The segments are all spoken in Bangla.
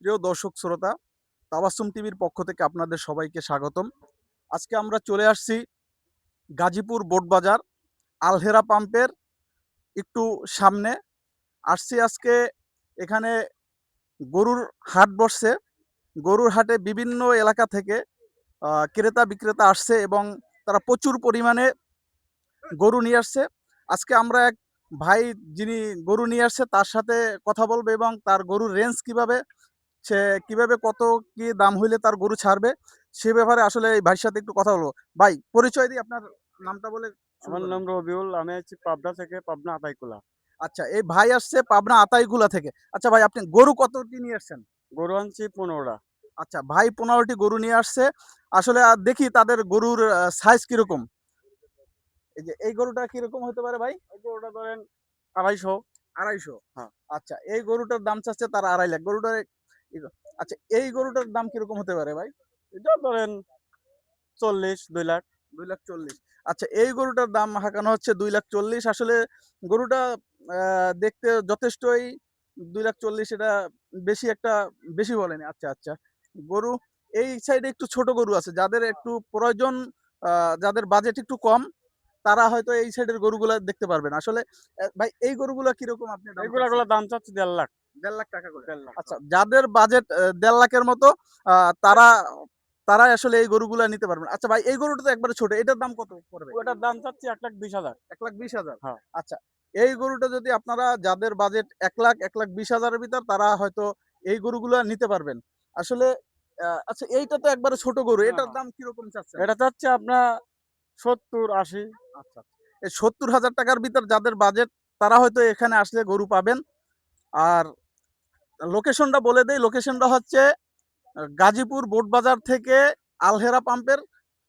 প্রিয় দর্শক শ্রোতা, তাবাসসুম টিভির পক্ষ থেকে আপনাদের সবাইকে স্বাগতম। আজকে আমরা চলে আসছি গাজীপুর বোটবাজার আলহেরা পাম্পের একটু সামনে। আসছি আজকে এখানে গরুর হাট বসছে। গরুর হাটে বিভিন্ন এলাকা থেকে ক্রেতা বিক্রেতা আসছে এবং তারা প্রচুর পরিমাণে গরু নিয়ে আসছে। আজকে আমরা এক ভাই যিনি গরু নিয়ে আসছে তার সাথে কথা বলবো এবং তার গরুর রেঞ্জ কিভাবে, সে কিভাবে কত কি দাম হইলে তার গরু ছাড়বে সে ব্যাপারে আসলে এই ভাইয়ের সাথে একটু কথা বলবো। ভাই, পরিচয় দিই, আপনার নামটা বলে শুরু আমার করেন। নাম রবিউল। আমি আছি পাবনা থেকে, পাবনা আতাইকুলা। আচ্ছা, এই ভাই আসছে পাবনা আতাইগুলা থেকে। আচ্ছা ভাই, আপনি গরু কতটি নিয়ে আসছেন? গরু আনছি 15টা। আচ্ছা ভাই, 15টি গরু নিয়ে আসছে। আসলে দেখি তাদের গরুর সাইজ কিরকম। এই যে এই গরুটা কিরকম হতে পারে ভাই? এই গরুটা ধরেন 250। 250। হ্যাঁ, আচ্ছা, এই গরুটার দাম চাচ্ছে তার 2.5 লাখ। গরুটার আচ্ছা, এই গরুটার দাম কিরকম হতে পারে ভাই? এটা ধরেন 2 লাখ। 2,40,000। আচ্ছা, এই গরুটার দাম হাঁকানো হচ্ছে 2,40,000। আসলে গরুটা দেখতে যথেষ্টই 2,40,000, এটা বেশি একটা বেশি বলেনি। আচ্ছা আচ্ছা, গরু এই সাইডে একটু ছোট গরু আছে যাদের একটু প্রয়োজন, যাদের বাজেট একটু কম, তারা হয়তো এই সাইডের গরুগুলা দেখতে পারবেন। আসলে ভাই, এই গরুগুলা কিরকম আপনি দাম চাচ্ছেন? এইগুলা দাম চাচ্ছি 1.5 লাখ। 1.5 লাখ টাকা করে। 1.5 লাখ, আচ্ছা, হ্যাঁ। যাদের বাজেট 1.5 লাখের মতো, তারা তারাই আসলে এই গরুগুলা নিতে পারবেন। আচ্ছা ভাই, এই গরুটা তো একবারে ছোট, এটার দাম কত পড়বে? ওটার দাম চাচ্ছি 1,20,000। 1,20,000। হ্যাঁ। আচ্ছা, এই গরুটা যদি আপনারা, যাদের বাজেট 1 লাখ 1,20,000-এর ভিতর, তারা হয়তো এই গরুগুলা নিতে পারবেন। আসলে আচ্ছা, এইটা তো একবারে ছোট গরু, হ্যাঁ, এটার হ্যাঁ। দাম কিরকম চাচ্ছেন? এটা চাচ্ছি আপনার 70-80। আচ্ছা, এই 70,000 টাকার ভিতর যাদের বাজেট, তারা হয়তো এখানে আসলে গরু পাবেন। আর লোকেশনটা বলে দেই, লোকেশনটা হচ্ছে গাজীপুর বোটবাজার থেকে আলহেরা পাম্পের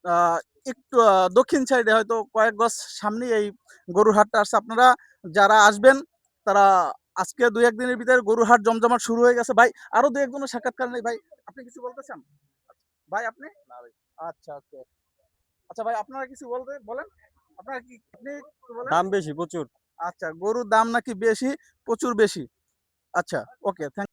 আহ, একটু দক্ষিণ সাইডে, হয়তো কয়েক গজ সামনে এই গরুর হাটটা আসছে। আপনারা যারা আসবেন তারা, আজকে 2-1 দিনের ভিতরে গরুর হাট জমজমাট শুরু হয়ে গেছে। ভাই, আরো 2-1 জনের সাক্ষাৎকার নেই। ভাই, আপনি কিছু বলতে চান? ভাই আপনি, আচ্ছা ওকে। আচ্ছা ভাই, আপনারা কিছু বলতে বলেন। আপনারা কি, আপনি একটু বলেন। দাম বেশি প্রচুর। আচ্ছা, গরুর দাম নাকি বেশি, প্রচুর বেশি। আচ্ছা, ওকে, থ্যাংক